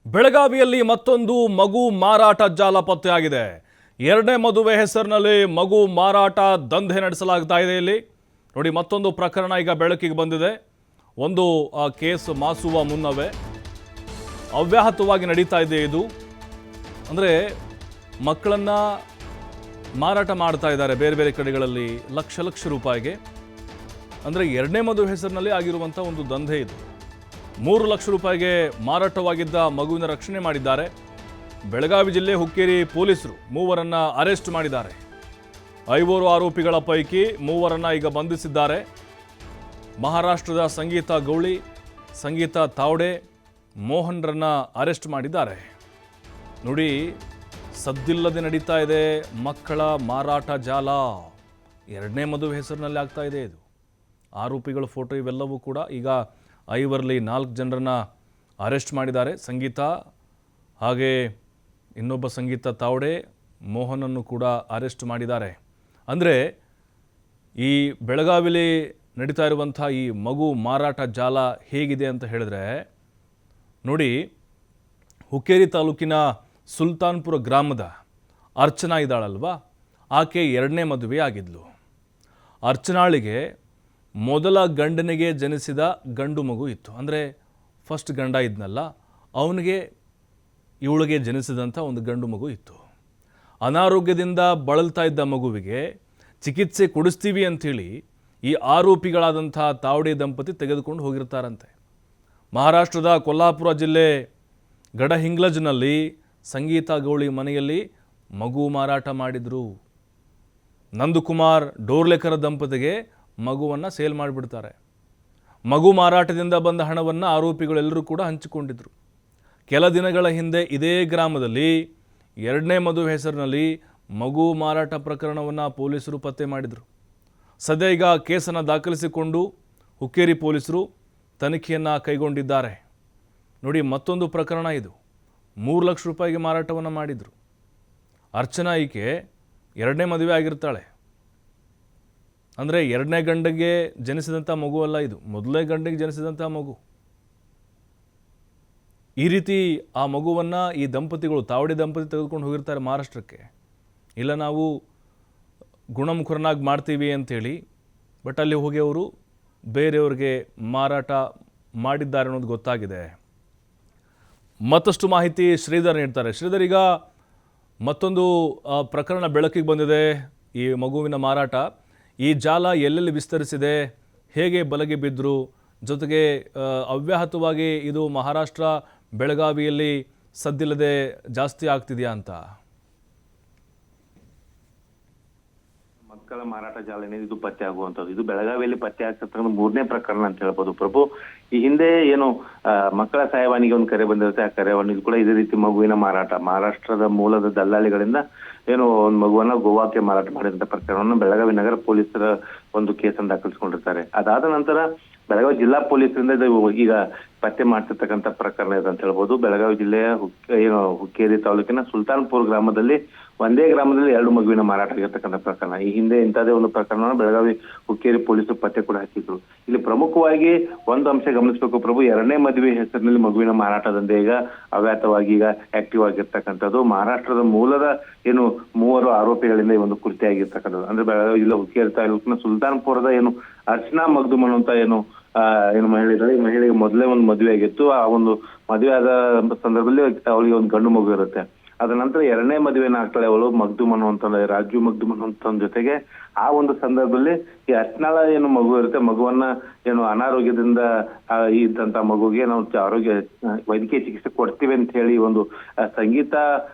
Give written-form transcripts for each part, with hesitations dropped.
ಬೆಳಗಾವಿಯಲ್ಲಿ ಮತ್ತೊಂದು ಮಗು ಮಾರಾಟ ಜಾಲ ಪತ್ತೆಯಾಗಿದೆ. ಎರಡನೇ ಮದುವೆ ಹೆಸರಿನಲ್ಲಿ ಮಗು ಮಾರಾಟ ದಂಧೆ ನಡೆಸಲಾಗ್ತಾ ಇದೆ. ಇಲ್ಲಿ ನೋಡಿ, ಮತ್ತೊಂದು ಪ್ರಕರಣ ಈಗ ಬೆಳಕಿಗೆ ಬಂದಿದೆ. ಒಂದು ಕೇಸ್ ಮಾಸುವ ಮುನ್ನವೇ ಅವ್ಯಾಹತವಾಗಿ ನಡೀತಾ ಇದೆ. ಇದು ಅಂದರೆ ಮಕ್ಕಳನ್ನು ಮಾರಾಟ ಮಾಡ್ತಾ ಇದ್ದಾರೆ ಬೇರೆ ಬೇರೆ ಕಡೆಗಳಲ್ಲಿ ಲಕ್ಷ ಲಕ್ಷ ರೂಪಾಯಿಗೆ. ಅಂದರೆ ಎರಡನೇ ಮದುವೆ ಹೆಸರಿನಲ್ಲಿ ಆಗಿರುವಂಥ ಒಂದು ದಂಧೆ ಇದು. 3 ಲಕ್ಷ ರೂಪಾಯಿಗೆ ಮಾರಾಟವಾಗಿದ್ದ ಮಗುವಿನ ರಕ್ಷಣೆ ಮಾಡಿದ್ದಾರೆ. ಬೆಳಗಾವಿ ಜಿಲ್ಲೆ ಹುಕ್ಕೇರಿ ಪೊಲೀಸರು 3 ಅರೆಸ್ಟ್ ಮಾಡಿದ್ದಾರೆ. 5 ಆರೋಪಿಗಳ ಪೈಕಿ 3 ಈಗ ಬಂಧಿಸಿದ್ದಾರೆ. ಮಹಾರಾಷ್ಟ್ರದ ಸಂಗೀತ ಗೌಳಿ, ಸಂಗೀತ ತಾವಡೆ, ಮೋಹನ್ರನ್ನ ಅರೆಸ್ಟ್ ಮಾಡಿದ್ದಾರೆ. ನೋಡಿ, ಸದ್ದಿಲ್ಲದೆ ನಡೀತಾ ಇದೆ ಮಕ್ಕಳ ಮಾರಾಟ ಜಾಲ. ಎರಡನೇ ಮದುವೆ ಹೆಸರಿನಲ್ಲಿ ಆಗ್ತಾ ಇದೆ ಇದು. ಆರೋಪಿಗಳ ಫೋಟೋ ಇವೆಲ್ಲವೂ ಕೂಡ ಈಗ 5ರಲ್ಲಿ 4 ಜನರನ್ನ ಅರೆಸ್ಟ್ ಮಾಡಿದ್ದಾರೆ. ಸಂಗೀತ ಹಾಗೆ ಇನ್ನೊಬ್ಬ ಸಂಗೀತ ತಾವಡೆ, ಮೋಹನನ್ನು ಕೂಡ ಅರೆಸ್ಟ್ ಮಾಡಿದ್ದಾರೆ. ಅಂದರೆ ಈ ಬೆಳಗಾವಿಲಿ ನಡೀತಾ ಇರುವಂಥ ಈ ಮಗು ಮಾರಾಟ ಜಾಲ ಹೇಗಿದೆ ಅಂತ ಹೇಳಿದ್ರೆ ನೋಡಿ, ಹುಕ್ಕೇರಿ ತಾಲೂಕಿನ ಸುಲ್ತಾನ್ಪುರ ಗ್ರಾಮದ ಅರ್ಚನಾ ಇದ್ದಾಳಲ್ವಾ, ಆಕೆ ಎರಡನೇ ಮದುವೆ ಆಗಿದ್ಲು. ಅರ್ಚನಾಳಿಗೆ ಮೊದಲ ಗಂಡನಿಗೆ ಜನಿಸಿದ ಗಂಡು ಮಗು ಇತ್ತು. ಅಂದರೆ ಫಸ್ಟ್ ಗಂಡ ಇದ್ನಲ್ಲ, ಅವನಿಗೆ ಇವಳಿಗೆ ಜನಿಸಿದಂಥ ಒಂದು ಗಂಡು ಮಗು ಇತ್ತು. ಅನಾರೋಗ್ಯದಿಂದ ಬಳಲ್ತಾ ಇದ್ದ ಮಗುವಿಗೆ ಚಿಕಿತ್ಸೆ ಕೊಡಿಸ್ತೀವಿ ಅಂಥೇಳಿ ಈ ಆರೋಪಿಗಳಾದಂಥ ತಾವಡೆ ದಂಪತಿ ತೆಗೆದುಕೊಂಡು ಹೋಗಿರ್ತಾರಂತೆ. ಮಹಾರಾಷ್ಟ್ರದ ಕೊಲ್ಹಾಪುರ ಜಿಲ್ಲೆ ಗಡಹಿಂಗ್ಲಜ್ನಲ್ಲಿ ಸಂಗೀತ ಗೌಳಿ ಮನೆಯಲ್ಲಿ ಮಗು ಮಾರಾಟ ಮಾಡಿದರು. ನಂದಕುಮಾರ್ ಡೋರ್ಲೆಕರ ದಂಪತಿಗೆ ಮಗುವನ್ನು ಸೇಲ್ ಮಾಡಿಬಿಡ್ತಾರೆ. ಮಗು ಮಾರಾಟದಿಂದ ಬಂದ ಹಣವನ್ನು ಆರೋಪಿಗಳೆಲ್ಲರೂ ಕೂಡ ಹಂಚಿಕೊಂಡಿದ್ರು. ಕೆಲ ದಿನಗಳ ಹಿಂದೆ ಇದೇ ಗ್ರಾಮದಲ್ಲಿ ಎರಡನೇ ಮದುವೆ ಹೆಸರಿನಲ್ಲಿ ಮಗು ಮಾರಾಟ ಪ್ರಕರಣವನ್ನು ಪೊಲೀಸರು ಪತ್ತೆ ಮಾಡಿದರು. ಸದ್ಯ ಈಗ ಕೇಸನ್ನು ದಾಖಲಿಸಿಕೊಂಡು ಹುಕ್ಕೇರಿ ಪೊಲೀಸರು ತನಿಖೆಯನ್ನು ಕೈಗೊಂಡಿದ್ದಾರೆ. ನೋಡಿ, ಮತ್ತೊಂದು ಪ್ರಕರಣ ಇದು. 3 ಲಕ್ಷ ರೂಪಾಯಿಗೆ ಮಾರಾಟವನ್ನು ಮಾಡಿದರು. ಅರ್ಚನಾ ಈಕೆ ಎರಡನೇ ಮದುವೆ ಆಗಿರ್ತಾಳೆ. ಅಂದರೆ ಎರಡನೇ ಗಂಡಿಗೆ ಜನಿಸಿದಂಥ ಮಗು ಅಲ್ಲ ಇದು, ಮೊದಲನೇ ಗಂಡಿಗೆ ಜನಿಸಿದಂಥ ಮಗು. ಈ ರೀತಿ ಆ ಮಗುವನ್ನು ಈ ದಂಪತಿಗಳು, ತಾವಡೆ ದಂಪತಿ ತೆಗೆದುಕೊಂಡು ಹೋಗಿರ್ತಾರೆ ಮಹಾರಾಷ್ಟ್ರಕ್ಕೆ. ಇಲ್ಲ, ನಾವು ಗುಣಮುಖರನಾಗಿ ಮಾಡ್ತೀವಿ ಅಂಥೇಳಿ, ಬಟ್ ಅಲ್ಲಿ ಹೋಗಿ ಅವರು ಬೇರೆಯವ್ರಿಗೆ ಮಾರಾಟ ಮಾಡಿದ್ದಾರೆ ಅನ್ನೋದು ಗೊತ್ತಾಗಿದೆ. ಮತ್ತಷ್ಟು ಮಾಹಿತಿ ಶ್ರೀಧರ್ ನೀಡ್ತಾರೆ. ಶ್ರೀಧರ್, ಈಗ ಮತ್ತೊಂದು ಪ್ರಕರಣ ಬೆಳಕಿಗೆ ಬಂದಿದೆ. ಈ ಮಗುವಿನ ಮಾರಾಟ, ಈ ಜಾಲ ಎಲ್ಲೆಲ್ಲಿ ವಿಸ್ತರಿಸಿದೆ, ಹೇಗೆ ಬಲೆಗೆ ಬಿದ್ದರು, ಜೊತೆಗೆ ಅವ್ಯಾಹತವಾಗಿ ಇದು ಮಹಾರಾಷ್ಟ್ರ ಬೆಳಗಾವಿಯಲ್ಲಿ ಸದ್ದಿಲ್ಲದೆ ಜಾಸ್ತಿ ಆಗ್ತಿದೆಯಾ ಅಂತ? ಮಕ್ಕಳ ಮಾರಾಟ ಜಾಲ ಏನಿದೆ ಇದು ಪತ್ತೆ ಆಗುವಂಥದ್ದು. ಇದು ಬೆಳಗಾವಿಯಲ್ಲಿ ಪತ್ತೆ ಆಗ್ತಕ್ಕಂಥ 3ನೇ ಪ್ರಕರಣ ಅಂತ ಹೇಳ್ಬೋದು ಪ್ರಭು. ಈ ಹಿಂದೆ ಏನು ಮಕ್ಕಳ ಸಹಾಯವಾಣಿಗೆ ಒಂದು ಕರೆ ಬಂದಿರುತ್ತೆ. ಆ ಕರೆವಾಣಿ ಕೂಡ ಇದೇ ರೀತಿ ಮಗುವಿನ ಮಾರಾಟ, ಮಹಾರಾಷ್ಟ್ರದ ಮೂಲದ ದಲ್ಲಾಳಿಗಳಿಂದ ಏನು ಒಂದು ಮಗುವನ್ನ ಗೋವಾಕ್ಕೆ ಮಾರಾಟ ಮಾಡಿದಂತ ಪ್ರಕರಣವನ್ನು ಬೆಳಗಾವಿ ನಗರ ಪೊಲೀಸರ ಒಂದು ಕೇಸನ್ನು ದಾಖಲಿಸಿಕೊಂಡಿರ್ತಾರೆ. ಅದಾದ ನಂತರ ಬೆಳಗಾವಿ ಜಿಲ್ಲಾ ಪೊಲೀಸರಿಂದ ಇದು ಈಗ ಪತ್ತೆ ಮಾಡ್ತಿರ್ತಕ್ಕಂಥ ಪ್ರಕರಣ ಇದೆ ಅಂತ ಹೇಳ್ಬೋದು. ಬೆಳಗಾವಿ ಜಿಲ್ಲೆಯ ಹುಕ್ಕೇರಿ ತಾಲೂಕಿನ ಸುಲ್ತಾನ್ಪುರ್ ಗ್ರಾಮದಲ್ಲಿ ಒಂದೇ ಗ್ರಾಮದಲ್ಲಿ 2 ಮಗುವಿನ ಮಾರಾಟ ಆಗಿರ್ತಕ್ಕಂಥ ಪ್ರಕರಣ. ಈ ಹಿಂದೆ ಇಂಥದೇ ಒಂದು ಪ್ರಕರಣವನ್ನು ಬೆಳಗಾವಿ ಹುಕ್ಕೇರಿ ಪೊಲೀಸರು ಪತ್ತೆ ಕೂಡ ಹಚ್ಚಿದ್ರು. ಇಲ್ಲಿ ಪ್ರಮುಖವಾಗಿ ಒಂದು ಅಂಶ ಗಮನಿಸಬೇಕು ಪ್ರಭು, ಎರಡನೇ ಮದುವೆ ಹೆಸರಿನಲ್ಲಿ ಮಗುವಿನ ಮಾರಾಟದಂತೆ ಈಗ ಅವ್ಯಾತವಾಗಿ ಈಗ ಆಕ್ಟಿವ್ ಆಗಿರ್ತಕ್ಕಂಥದ್ದು. ಮಹಾರಾಷ್ಟ್ರದ ಮೂಲದ ಏನು 3 ಆರೋಪಿಗಳಿಂದ ಈ ಒಂದು ಕೃತ್ಯ ಆಗಿರ್ತಕ್ಕಂಥದ್ದು. ಅಂದ್ರೆ ಬೆಳಗಾವಿ ಜಿಲ್ಲೆ ಹುಕ್ಕೇರಿ ತಾಲೂಕಿನ ಸುಲ್ತಾನ್ಪುರದ ಏನು ಅರ್ಚನಾ ಮಗ್ದುಮ್ ಅನ್ನುವಂತ ಏನು ಮಹಿಳೆ ಇದ್ದಾಳೆ. ಈ ಮಹಿಳೆಗೆ ಮೊದಲೇ ಒಂದು ಮದುವೆ ಆಗಿತ್ತು. ಆ ಒಂದು ಮದುವೆ ಆದ ಸಂದರ್ಭದಲ್ಲಿ ಅವಳಿಗೆ ಒಂದು ಗಂಡು ಮಗು ಇರುತ್ತೆ. ಅದ ನಂತರ ಎರಡನೇ ಮದುವೆನ ಆಗ್ತಾಳೆ ಅವಳು, ಮಗ್ದುಮ್ ಅನ್ನುವಂತ ರಾಜು ಮಗ್ದುಮ್ ಅನ್ನುವಂತ ಜೊತೆಗೆ. ಆ ಒಂದು ಸಂದರ್ಭದಲ್ಲಿ ಈ ಅರ್ಚನಾಳ ಏನು ಮಗು ಇರುತ್ತೆ, ಮಗುವನ್ನ ಏನು ಅನಾರೋಗ್ಯದಿಂದ ಇದ್ದಂತ ಮಗುಗೆ ನಾವು ವೈದ್ಯಕೀಯ ಚಿಕಿತ್ಸೆ ಕೊಡ್ತೀವಿ ಅಂತ ಹೇಳಿ ಒಂದು ಸಂಗೀತ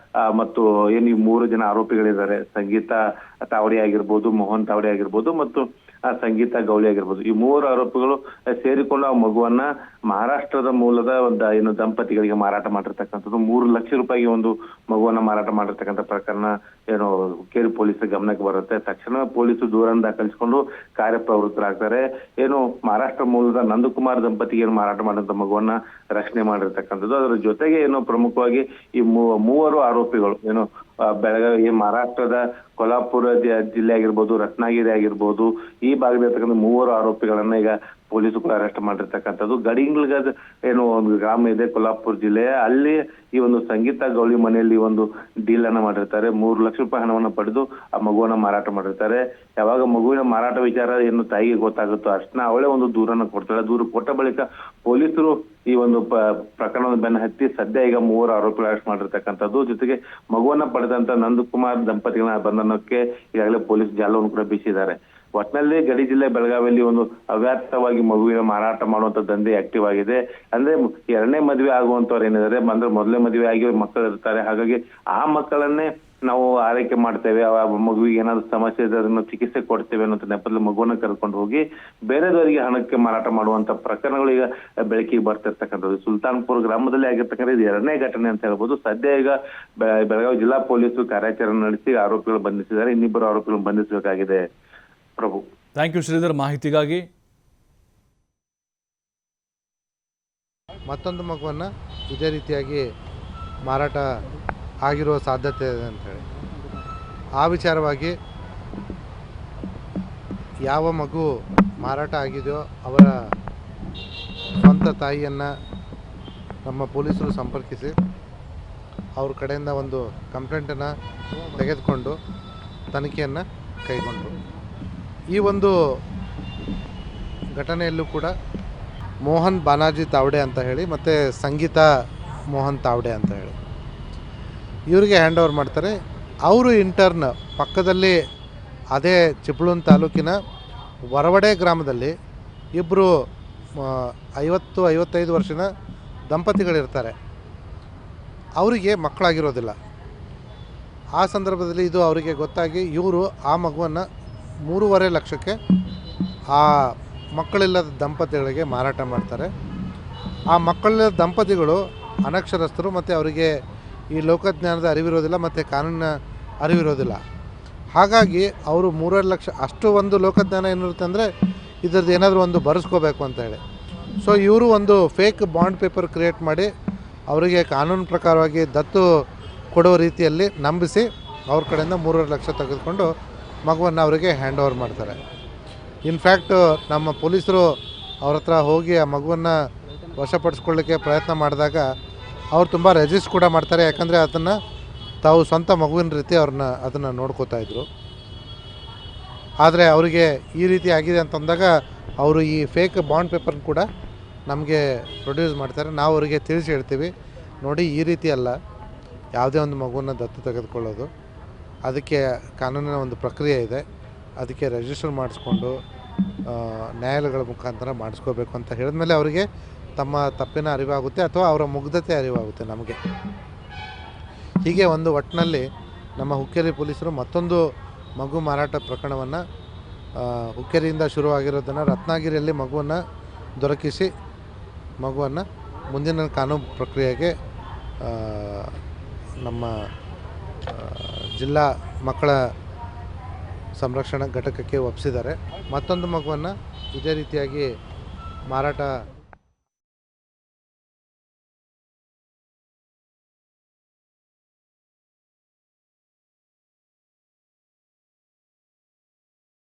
ಮತ್ತು ಏನು ಈ 3 ಜನ ಆರೋಪಿಗಳಿದ್ದಾರೆ, ಸಂಗೀತ ತಾವಡೆ ಆಗಿರ್ಬೋದು, ಮೋಹನ್ ತಾವಡೆ ಆಗಿರ್ಬೋದು ಮತ್ತು ಸಂಗೀತ ಗೌಳಿ ಆಗಿರ್ಬೋದು, ಈ 3 ಆರೋಪಿಗಳು ಸೇರಿಕೊಂಡು ಆ ಮಗುವನ್ನ ಮಹಾರಾಷ್ಟ್ರದ ಮೂಲದ ಒಂದು ಏನು ದಂಪತಿಗಳಿಗೆ ಮಾರಾಟ ಮಾಡಿರ್ತಕ್ಕಂಥದ್ದು. 3 ಲಕ್ಷ ರೂಪಾಯಿಗೆ ಒಂದು ಮಗುವನ್ನ ಮಾರಾಟ ಮಾಡಿರ್ತಕ್ಕಂಥ ಪ್ರಕರಣ ಏನು ಹುಕ್ಕೇರಿ ಪೊಲೀಸರ ಗಮನಕ್ಕೆ ಬರುತ್ತೆ. ತಕ್ಷಣ ಪೊಲೀಸರು ದೂರನ್ನು ದಾಖಲಿಸಿಕೊಂಡು ಕಾರ್ಯಪ್ರವೃತ್ತರಾಗ್ತಾರೆ. ಏನು ಮಹಾರಾಷ್ಟ್ರ ಮೂಲದ ನಂದಕುಮಾರ್ ದಂಪತಿಗೆ ಏನು ಮಾರಾಟ ಮಾಡಿದಂತ ಮಗುವನ್ನ ರಕ್ಷಣೆ ಮಾಡಿರ್ತಕ್ಕಂಥದ್ದು. ಅದರ ಜೊತೆಗೆ ಏನು ಪ್ರಮುಖವಾಗಿ ಈ ಮೂವರು ಆರೋಪಿಗಳು ಏನು ಬೆಳಗಾವಿ ಮಹಾರಾಷ್ಟ್ರದ ಕೊಲ್ಹಾಪುರ ಜಿಲ್ಲೆ ಆಗಿರ್ಬೋದು, ರತ್ನಾಗಿರಿ ಆಗಿರ್ಬೋದು, ಈ ಭಾಗದಲ್ಲಿರ್ತಕ್ಕಂಥ ಮೂವರು ಆರೋಪಿಗಳನ್ನ ಈಗ ಪೊಲೀಸರು ಅರೆಸ್ಟ್ ಮಾಡಿರ್ತಕ್ಕಂಥದ್ದು. ಗಡಿಂಗ್ಲಗದ ಏನು ಒಂದು ಗ್ರಾಮ ಇದೆ ಕೊಲ್ಹಾಪುರ ಜಿಲ್ಲೆಯ, ಅಲ್ಲಿ ಈ ಒಂದು ಸಂಗೀತ ಗೌಳಿ ಮನೆಯಲ್ಲಿ ಒಂದು ಡೀಲ್ ಅನ್ನ ಮಾಡಿರ್ತಾರೆ. 3 ಲಕ್ಷ ರೂಪಾಯಿ ಹಣವನ್ನ ಪಡೆದು ಆ ಮಗುವನ್ನ ಮಾರಾಟ ಮಾಡಿರ್ತಾರೆ. ಯಾವಾಗ ಮಗುವಿನ ಮಾರಾಟ ವಿಚಾರ ಏನು ತಾಯಿಗೆ ಗೊತ್ತಾಗುತ್ತೋ ಅಷ್ಟನ್ನ ಅವಳೇ ಒಂದು ದೂರನ್ನ ಕೊಡ್ತಾಳೆ. ದೂರು ಕೊಟ್ಟ ಬಳಿಕ ಪೊಲೀಸರು ಈ ಒಂದು ಪ್ರಕರಣದ ಬೆನ್ನ ಹತ್ತಿ ಸದ್ಯ ಈಗ 3 ಆರೋಪಿಗಳು ಅರೆಸ್ಟ್ ಮಾಡಿರ್ತಕ್ಕಂಥದ್ದು. ಜೊತೆಗೆ ಮಗುವನ್ನ ಪಡೆದಂತ ನಂದಕುಮಾರ್ ದಂಪತಿಗಳ ಬಂಧನಕ್ಕೆ ಈಗಾಗಲೇ ಪೊಲೀಸ್ ಜಾಲವನ್ನು ಕೂಡ ಬೀಸಿದ್ದಾರೆ. ಒಟ್ನಲ್ಲಿ ಗಡಿ ಜಿಲ್ಲೆ ಬೆಳಗಾವಿಯಲ್ಲಿ ಒಂದು ಅವ್ಯಾರ್ಥವಾಗಿ ಮಗುವಿನ ಮಾರಾಟ ಮಾಡುವಂತ ದಂಧೆ ಆಕ್ಟಿವ್ ಆಗಿದೆ. ಅಂದ್ರೆ 2ನೇ ಮದುವೆ ಆಗುವಂತವ್ರು ಏನಿದ್ದಾರೆ ಅಂದ್ರೆ ಮೊದಲೇ ಮದುವೆ ಆಗಿ ಮಕ್ಕಳು ಇರ್ತಾರೆ. ಹಾಗಾಗಿ ಆ ಮಕ್ಕಳನ್ನೇ ನಾವು ಆರೈಕೆ ಮಾಡ್ತೇವೆ, ಆ ಮಗುವಿಗೆ ಏನಾದ್ರು ಸಮಸ್ಯೆ ಇದೆ ಅದನ್ನು ಚಿಕಿತ್ಸೆ ಕೊಡ್ತೇವೆ ಅನ್ನೋ ನೆಪದಲ್ಲಿ ಮಗುವನ್ನ ಕರ್ಕೊಂಡು ಹೋಗಿ ಬೇರೆದವರಿಗೆ ಹಣಕ್ಕೆ ಮಾರಾಟ ಮಾಡುವಂತ ಪ್ರಕರಣಗಳು ಈಗ ಬೆಳಕಿಗೆ ಬರ್ತಿರ್ತಕ್ಕಂಥದ್ದು. ಸುಲ್ತಾನ್ಪುರ ಗ್ರಾಮದಲ್ಲಿ ಆಗಿರ್ತಕ್ಕಂಥ ಇದು 2ನೇ ಘಟನೆ ಅಂತ ಹೇಳ್ಬೋದು. ಸದ್ಯ ಈಗ ಬೆಳಗಾವಿ ಜಿಲ್ಲಾ ಪೊಲೀಸರು ಕಾರ್ಯಾಚರಣೆ ನಡೆಸಿ ಆರೋಪಿಗಳು ಬಂಧಿಸಿದ್ದಾರೆ. ಇನ್ನಿಬ್ಬರು ಆರೋಪಿಗಳನ್ನು ಬಂಧಿಸಬೇಕಾಗಿದೆ. ಪ್ರಭು, ಥ್ಯಾಂಕ್ ಯು ಶ್ರೀಧರ್ ಮಾಹಿತಿಗಾಗಿ. ಮತ್ತೊಂದು ಮಗುವನ್ನು ಇದೇ ರೀತಿಯಾಗಿ ಮಾರಾಟ ಆಗಿರುವ ಸಾಧ್ಯತೆ ಇದೆ ಅಂಥೇಳಿ ಆ ವಿಚಾರವಾಗಿ ಯಾವ ಮಗು ಮಾರಾಟ ಆಗಿದೆಯೋ ಅವರ ಸ್ವಂತ ತಾಯಿಯನ್ನು ನಮ್ಮ ಪೊಲೀಸರು ಸಂಪರ್ಕಿಸಿ ಅವ್ರ ಕಡೆಯಿಂದ ಒಂದು ಕಂಪ್ಲೇಂಟನ್ನು ತೆಗೆದುಕೊಂಡು ತನಿಖೆಯನ್ನು ಕೈಗೊಂಡರು. ಈ ಒಂದು ಘಟನೆಯಲ್ಲೂ ಕೂಡ ಮೋಹನ್ ಬಾನಾಜಿ ತಾವಡೆ ಅಂತ ಹೇಳಿ ಮತ್ತು ಸಂಗೀತಾ ಮೋಹನ್ ತಾವಡೆ ಅಂತ ಹೇಳಿ ಇವರಿಗೆ ಹ್ಯಾಂಡ್ ಓವರ್ ಮಾಡ್ತಾರೆ. ಅವರು ಇಂಟರ್ನ್ ಪಕ್ಕದಲ್ಲಿ ಅದೇ ಚಿಪಳೂರು ತಾಲೂಕಿನ ವರವಡೆ ಗ್ರಾಮದಲ್ಲಿ ಇಬ್ಬರು 50-55 ವರ್ಷದ ದಂಪತಿಗಳಿರ್ತಾರೆ. ಅವರಿಗೆ ಮಕ್ಕಳಾಗಿರೋದಿಲ್ಲ. ಆ ಸಂದರ್ಭದಲ್ಲಿ ಇದು ಅವರಿಗೆ ಗೊತ್ತಾಗಿ ಇವರು ಆ ಮಗುವನ್ನು 3.5 ಲಕ್ಷಕ್ಕೆ ಆ ಮಕ್ಕಳಿಲ್ಲದ ದಂಪತಿಗಳಿಗೆ ಮಾರಾಟ ಮಾಡ್ತಾರೆ. ಆ ಮಕ್ಕಳಿಲ್ಲದ ದಂಪತಿಗಳು ಅನಕ್ಷರಸ್ಥರು ಮತ್ತು ಅವರಿಗೆ ಈ ಲೋಕಜ್ಞಾನದ ಅರಿವಿರೋದಿಲ್ಲ ಮತ್ತು ಕಾನೂನಿನ ಅರಿವಿರೋದಿಲ್ಲ. ಹಾಗಾಗಿ ಅವರು 3.5 ಲಕ್ಷ ಅಷ್ಟು ಒಂದು ಲೋಕಜ್ಞಾನ ಏನಿರುತ್ತೆ ಅಂದರೆ ಇದರದ್ದು ಏನಾದರೂ ಒಂದು ಬರೆಸ್ಕೋಬೇಕು ಅಂತ ಹೇಳಿ. ಸೊ ಇವರು ಒಂದು ಫೇಕ್ ಬಾಂಡ್ ಪೇಪರ್ ಕ್ರಿಯೇಟ್ ಮಾಡಿ ಅವರಿಗೆ ಕಾನೂನು ಪ್ರಕಾರವಾಗಿ ದತ್ತು ಕೊಡೋ ರೀತಿಯಲ್ಲಿ ನಂಬಿಸಿ ಅವ್ರ ಕಡೆಯಿಂದ 3.5 ಲಕ್ಷ ತೆಗೆದುಕೊಂಡು ಮಗುವನ್ನು ಅವರಿಗೆ ಹ್ಯಾಂಡ್ ಓವರ್ ಮಾಡ್ತಾರೆ. ಇನ್ಫ್ಯಾಕ್ಟ್ ನಮ್ಮ ಪೊಲೀಸರು ಅವ್ರ ಹತ್ರ ಹೋಗಿ ಆ ಮಗುವನ್ನು ವಶಪಡಿಸ್ಕೊಳ್ಳಿಕ್ಕೆ ಪ್ರಯತ್ನ ಮಾಡಿದಾಗ ಅವ್ರು ತುಂಬ ರೆಜಿಸ್ಟ್ ಕೂಡ ಮಾಡ್ತಾರೆ. ಯಾಕಂದರೆ ಅದನ್ನು ತಾವು ಸ್ವಂತ ಮಗುವಿನ ರೀತಿ ಅದನ್ನು ನೋಡ್ಕೋತಾಯಿದ್ರು. ಆದರೆ ಅವರಿಗೆ ಈ ರೀತಿ ಆಗಿದೆ ಅಂತಂದಾಗ ಅವರು ಈ ಫೇಕ್ ಬಾಂಡ್ ಪೇಪರ್ನ ಕೂಡ ನಮಗೆ ಪ್ರೊಡ್ಯೂಸ್ ಮಾಡ್ತಾರೆ. ನಾವು ಅವರಿಗೆ ತಿಳಿಸಿ ಹೇಳ್ತೀವಿ, ನೋಡಿ ಈ ರೀತಿ ಅಲ್ಲ, ಯಾವುದೇ ಒಂದು ಮಗುವನ್ನು ದತ್ತು ತೆಗೆದುಕೊಳ್ಳೋದು ಅದಕ್ಕೆ ಕಾನೂನಿನ ಒಂದು ಪ್ರಕ್ರಿಯೆ ಇದೆ, ಅದಕ್ಕೆ ರಿಜಿಸ್ಟರ್ ಮಾಡಿಸ್ಕೊಂಡು ನ್ಯಾಯಾಲಯಗಳ ಮುಖಾಂತರ ಮಾಡಿಸ್ಕೋಬೇಕು ಅಂತ ಹೇಳಿದ್ಮೇಲೆ ಅವರಿಗೆ ತಮ್ಮ ತಪ್ಪಿನ ಅರಿವಾಗುತ್ತೆ ಅಥವಾ ಅವರ ಮುಗ್ಧತೆ ಅರಿವಾಗುತ್ತೆ ನಮಗೆ. ಹೀಗೆ ಒಂದು ಒಟ್ಟಿನಲ್ಲಿ ನಮ್ಮ ಹುಕ್ಕೇರಿ ಪೊಲೀಸರು ಮತ್ತೊಂದು ಮಗು ಮಾರಾಟ ಪ್ರಕರಣವನ್ನು ಹುಕ್ಕೇರಿಯಿಂದ ಶುರುವಾಗಿರೋದನ್ನು ರತ್ನಾಗಿರಿಯಲ್ಲಿ ಮಗುವನ್ನು ದೊರಕಿಸಿ ಮಗುವನ್ನು ಮುಂದಿನ ಕಾನೂನು ಪ್ರಕ್ರಿಯೆಗೆ ನಮ್ಮ ಜಿಲ್ಲಾ ಮಕ್ಕಳ ಸಂರಕ್ಷಣಾ ಘಟಕಕ್ಕೆ ಒಪ್ಪಿಸಿದ್ದಾರೆ. ಮತ್ತೊಂದು ಮಗುವನ್ನು ಇದೇ ರೀತಿಯಾಗಿ ಮಾರಾಟ